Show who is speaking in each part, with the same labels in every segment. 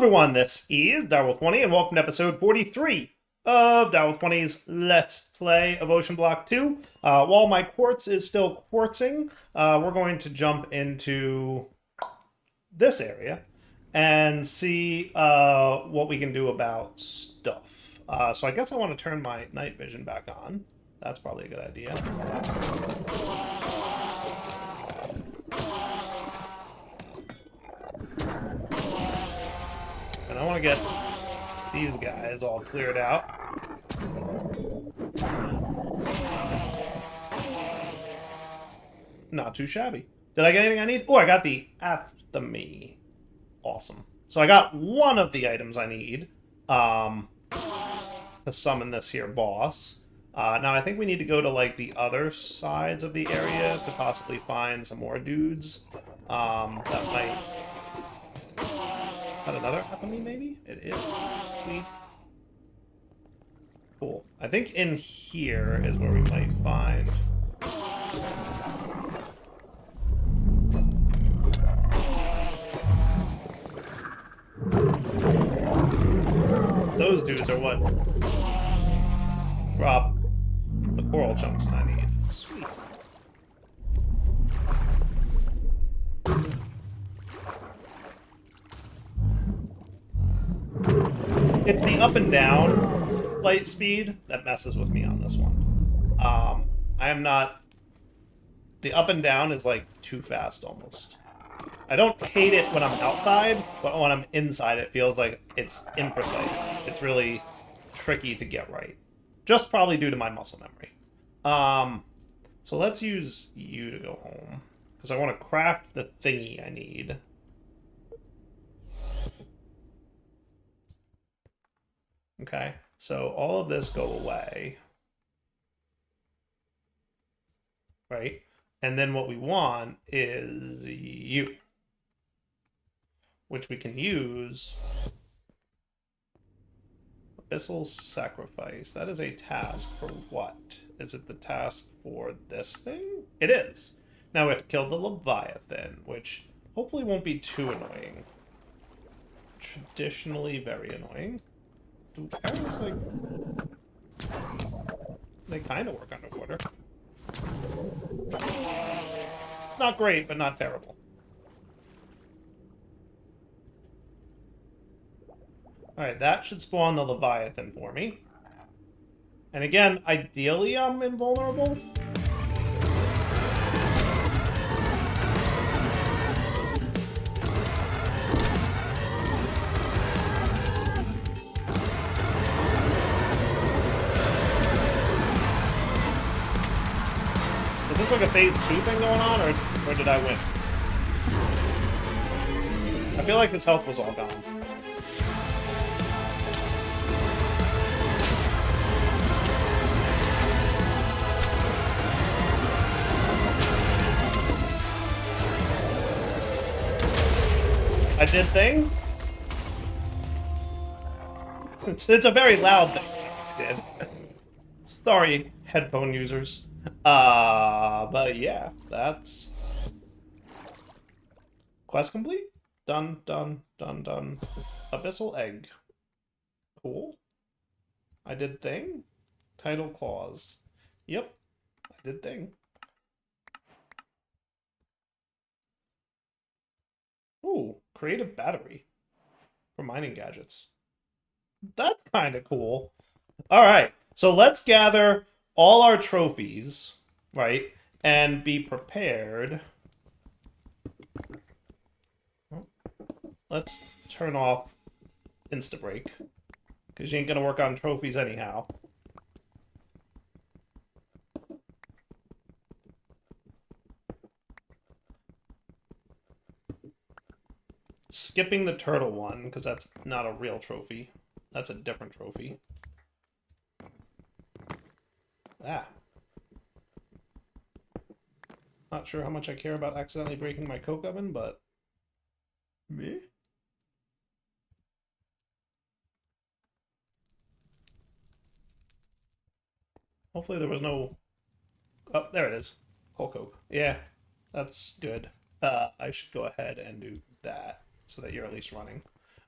Speaker 1: everyone, this is Darwell20 and welcome to episode 43 of Darwell20's Let's Play of OceanBlock2. While my quartz is still quartzing, we're going to jump into this area and see what we can do about stuff. So I guess I want to turn my night vision back on. That's probably a good idea. And I want to get these guys all cleared out. Not too shabby. Did I get anything I need? Oh, I got the athame. Awesome. So I got one of the items I need to summon this here boss. Now I think we need to go to like the other sides of the area to possibly find some more dudes. That might... Is that another athame, maybe? It is. Sweet. Cool. I think in here is where we might find... Those dudes are what drop the coral chunks I need. Sweet. It's the up and down light speed that messes with me on this one. I am not... The up and down is like too fast almost. I don't hate it when I'm outside, but when I'm inside it feels like it's imprecise. It's really tricky to get right. Just probably due to my muscle memory. So let's use you to go home. Because I want to craft the thingy I need. Okay, so all of this go away. Right? And then what we want is you. Which we can use. Abyssal Sacrifice. That is a task for what? Is it the task for this thing? It is. Now we have to kill the Leviathan, which hopefully won't be too annoying. Traditionally very annoying. Do arrows, like... They kind of work underwater. Not great, but not terrible. Alright, that should spawn the Leviathan for me. And again, ideally I'm invulnerable. Is this like a phase 2 thing going on, or did I win? I feel like his health was all gone. I did thing? It's a very loud thing. I did. Sorry, headphone users. But yeah, that's... Quest complete? Done, done, done, done. Abyssal Egg. Cool. I did thing? Title clause. Yep, I did thing. Ooh, creative battery for mining gadgets. That's kind of cool. Alright, so let's gather all our trophies, right, and be prepared. Let's turn off Instabreak, because you ain't going to work on trophies anyhow. Skipping the turtle one, because that's not a real trophy. That's a different trophy. Ah. Not sure how much I care about accidentally breaking my coke oven, but... Me? Hopefully there was no... Oh, there it is. Whole coke. Yeah, that's good. I should go ahead and do that, so that you're at least running.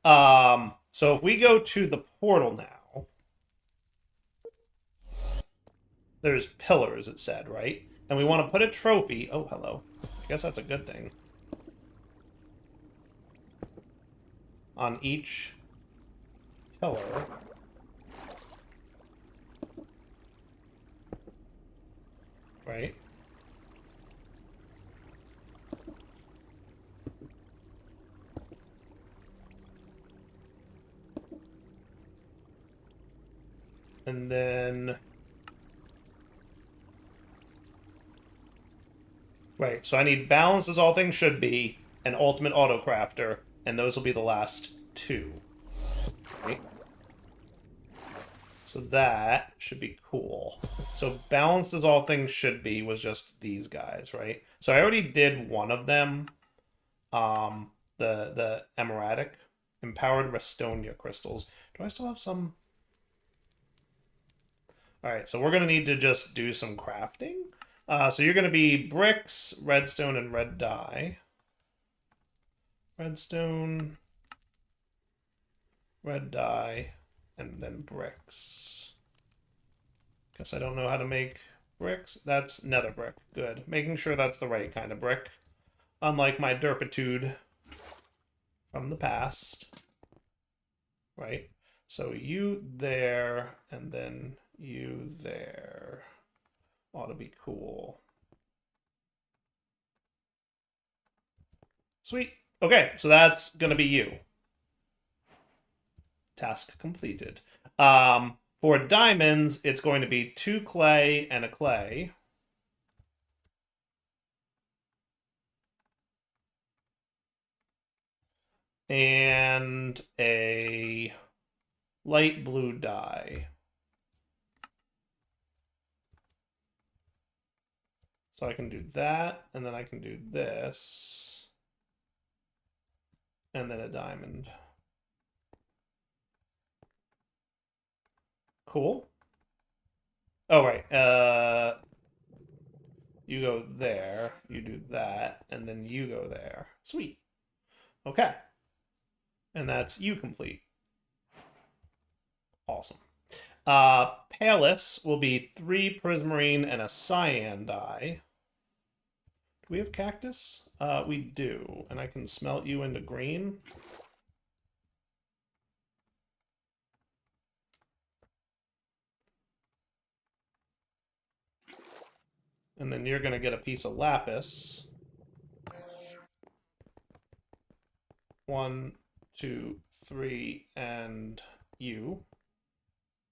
Speaker 1: So if we go to the portal now, there's pillars, it said, right? And we want to put a trophy. Oh, hello. I guess that's a good thing. On each pillar. Right? And then... Right, so I need balance as all things should be, and ultimate autocrafter, and those will be the last two. Right? So that should be cool. So balanced as all things should be was just these guys, right? So I already did one of them. The emeradic empowered Restonia crystals. Do I still have some? All right, so we're gonna need to just do some crafting. So you're gonna be bricks, redstone, and red dye. Redstone, red dye, and then bricks. Guess I don't know how to make bricks. That's nether brick. Good. Making sure that's the right kind of brick. Unlike my derpitude from the past. Right? So you there, and then you there. Ought to be cool. Sweet. Okay, so that's going to be you. Task completed. For diamonds, it's going to be 2 clay and a clay. And a light blue dye. So I can do that, and then I can do this. And then a diamond. Cool. Oh, right. You go there, you do that, and then you go there. Sweet. Okay. And that's you complete. Awesome. Palus will be 3 prismarine and a cyan dye. Do we have cactus? We do. And I can smelt you into green. And then you're going to get a piece of lapis. 1, 2, 3, and you.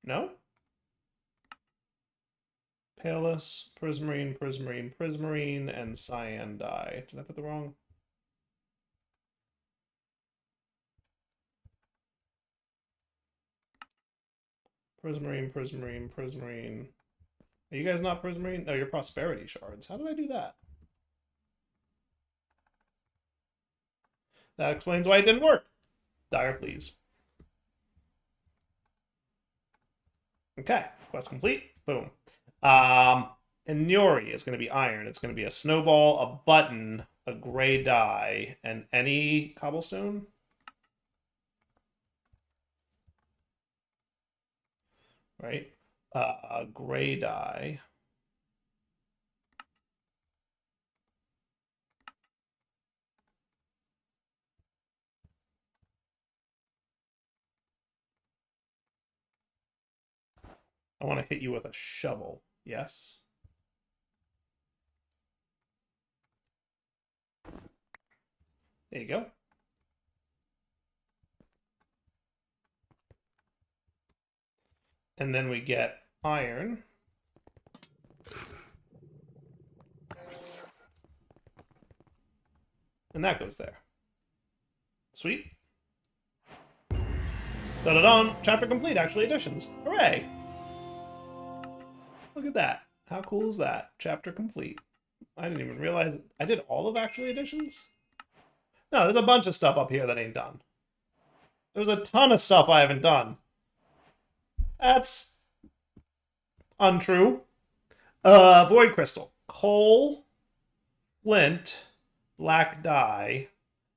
Speaker 1: No? Palus, prismarine, prismarine, prismarine, and cyan dye. Did I put the wrong? Prismarine, prismarine, prismarine. Are you guys not prismarine? No, you're prosperity shards. How did I do that? That explains why it didn't work. Dire, please. Okay, quest complete. Boom. And Nuri is going to be iron. It's going to be a snowball, a button, a gray dye, and any cobblestone. Right? A gray dye. I want to hit you with a shovel. Yes? There you go. And then we get iron. And that goes there. Sweet. Da-da-dun! Chapter complete, actually additions. Hooray! Look at that. How cool is that? Chapter complete. I didn't even realize I did all of actually additions? No, there's a bunch of stuff up here that ain't done. There's a ton of stuff I haven't done. That's untrue. Void crystal. Coal, flint, black dye,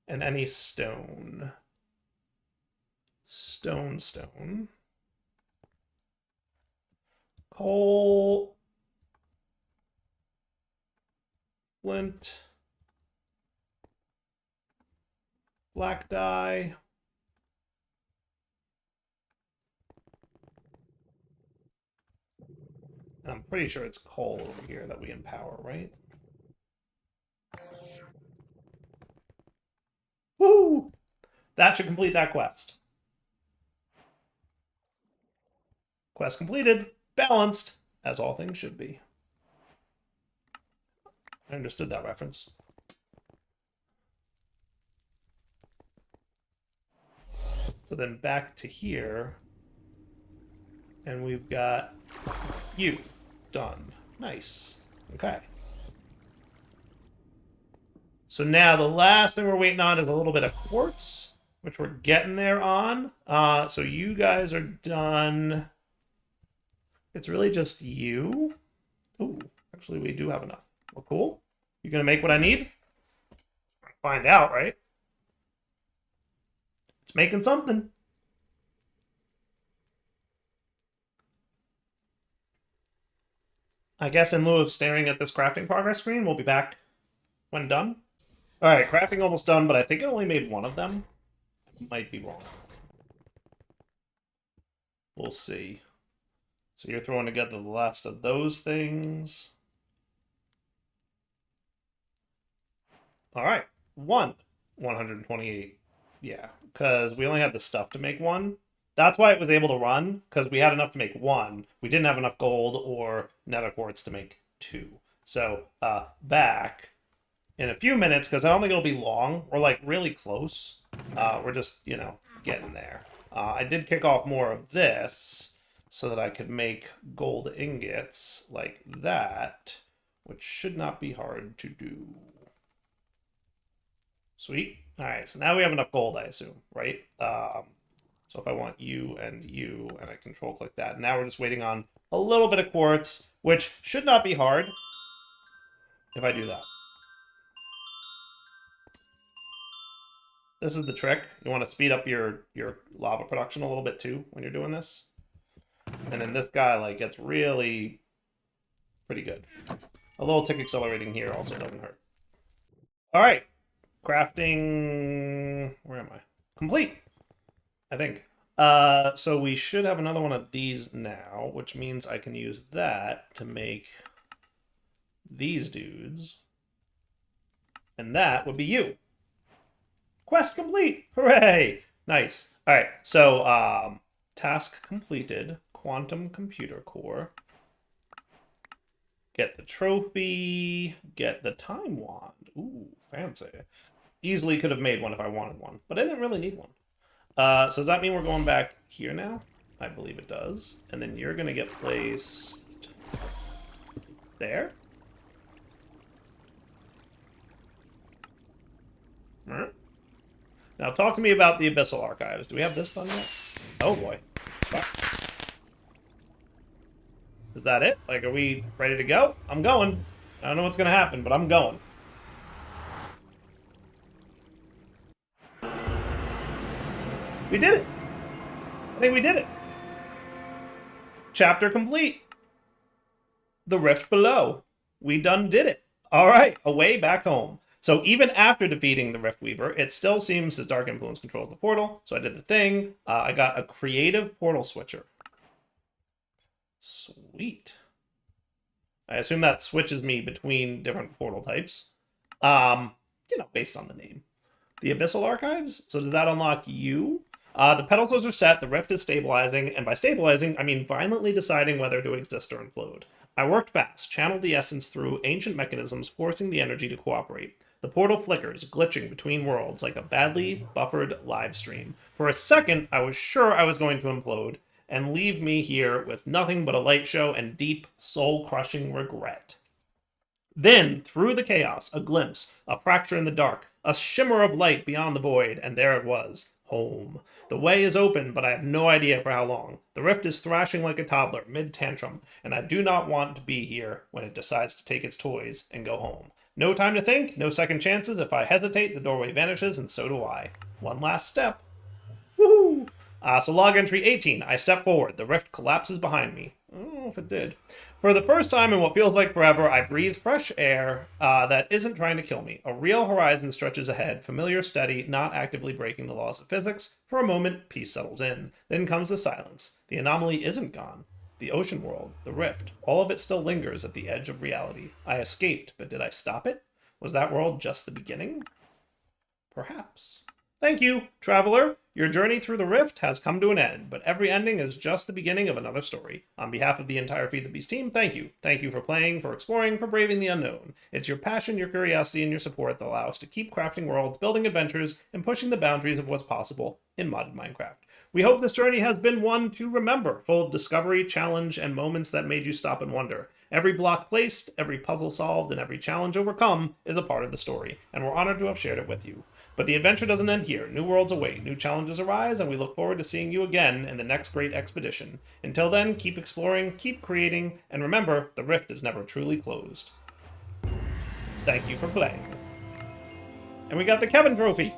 Speaker 1: and any stone. Stone. Coal. Flint. Black dye. And I'm pretty sure it's coal over here that we empower, right? Woo! That should complete that quest. Quest completed. Balanced, as all things should be. I understood that reference. So then back to here. And we've got you. Done. Nice. Okay. So now the last thing we're waiting on is a little bit of quartz, which we're getting there on. So you guys are done. It's really just you. Ooh, actually we do have enough. Well, cool. You gonna make what I need? Find out, right? It's making something. I guess in lieu of staring at this crafting progress screen, we'll be back when done. All right, crafting almost done, but I think it only made one of them. I might be wrong. We'll see. So you're throwing together the last of those things. All right, 128. Yeah, because we only had the stuff to make one. That's why it was able to run, because we had enough to make one. We didn't have enough gold or nether quartz to make 2. So back in a few minutes, because I don't think it'll be long. We're like really close. We're just, you know, getting there. I did kick off more of this so that I could make gold ingots like that, which should not be hard to do. Sweet. All right, so now we have enough gold, I assume, right? So if I want you, and I control click that. Now we're just waiting on a little bit of quartz, which should not be hard if I do that. This is the trick. You want to speed up your lava production a little bit too when you're doing this. And then this guy like gets really pretty good. A little tick accelerating here also doesn't hurt. All right. Crafting, where am I? Complete, I think. So we should have another one of these now, which means I can use that to make these dudes. And that would be you. Quest complete! Hooray! Nice. All right, so task completed. Quantum computer core. Get the trophy. Get the time wand. Ooh, fancy. Easily could have made one if I wanted one, but I didn't really need one. So does that mean we're going back here now? I believe it does. And then you're going to get placed there. All right. Now talk to me about the Abyssal Archives. Do we have this done yet? Oh boy. Is that it? Like, are we ready to go? I'm going. I don't know what's going to happen, but I'm going. We did it. I think we did it. Chapter complete. The Rift Below. We done did it. All right, away back home. So even after defeating the Rift Weaver, it still seems his dark influence controls the portal. So I did the thing. I got a creative portal switcher. Sweet. I assume that switches me between different portal types. You know, based on the name. The Abyssal Archives. So did that unlock you? The pedestals are set, the rift is stabilizing, and by stabilizing, I mean violently deciding whether to exist or implode. I worked fast, channeled the essence through ancient mechanisms, forcing the energy to cooperate. The portal flickers, glitching between worlds like a badly buffered live stream. For a second, I was sure I was going to implode, and leave me here with nothing but a light show and deep, soul-crushing regret. Then, through the chaos, a glimpse, a fracture in the dark, a shimmer of light beyond the void, and there it was. Home. The way is open, but I have no idea for how long. The rift is thrashing like a toddler, mid-tantrum, and I do not want to be here when it decides to take its toys and go home. No time to think, no second chances. If I hesitate, the doorway vanishes, and so do I. One last step. Woohoo! So log entry 18. I step forward. The rift collapses behind me. I don't know if it did. For the first time in what feels like forever, I breathe fresh air that isn't trying to kill me. A real horizon stretches ahead, familiar, steady, not actively breaking the laws of physics. For a moment, peace settles in. Then comes the silence. The anomaly isn't gone. The ocean world, the rift, all of it still lingers at the edge of reality. I escaped, but did I stop it? Was that world just the beginning? Perhaps. Thank you, traveler. Your journey through the rift has come to an end, but every ending is just the beginning of another story. On behalf of the entire Feed the Beast team, thank you. Thank you for playing, for exploring, for braving the unknown. It's your passion, your curiosity, and your support that allow us to keep crafting worlds, building adventures, and pushing the boundaries of what's possible in modded Minecraft. We hope this journey has been one to remember, full of discovery, challenge, and moments that made you stop and wonder. Every block placed, every puzzle solved, and every challenge overcome is a part of the story, and we're honored to have shared it with you. But the adventure doesn't end here. New worlds await, new challenges arise, and we look forward to seeing you again in the next great expedition. Until then, keep exploring, keep creating, and remember, the rift is never truly closed. Thank you for playing. And we got the Kevin trophy.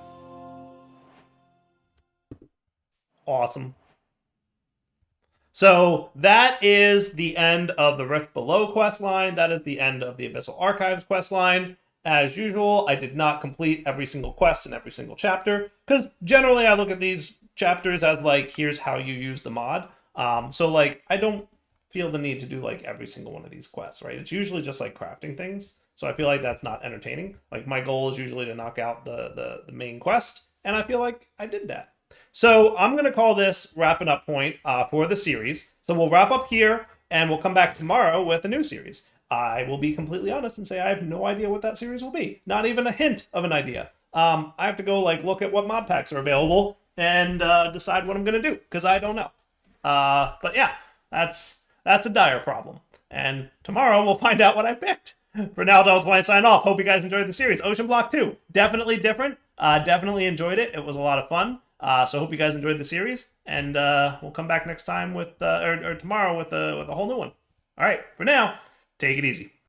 Speaker 1: Awesome. So that is the end of the Rift Below questline. That is the end of the Abyssal Archives questline. As usual, I did not complete every single quest in every single chapter, because generally I look at these chapters as like, here's how you use the mod. So like, I don't feel the need to do like every single one of these quests, right? It's usually just like crafting things. So I feel like that's not entertaining. Like my goal is usually to knock out the main quest, and I feel like I did that. So I'm going to call this wrapping up point for the series. So we'll wrap up here, and we'll come back tomorrow with a new series. I will be completely honest and say I have no idea what that series will be. Not even a hint of an idea. I have to go like look at what mod packs are available and decide what I'm going to do, because I don't know. But yeah, that's a dire problem. And tomorrow we'll find out what I picked. For now, though, when I sign off, hope you guys enjoyed the series. OceanBlock2, definitely different. Definitely enjoyed it. It was a lot of fun. So hope you guys enjoyed the series, and we'll come back next time with, or tomorrow with a whole new one. All right, for now, take it easy.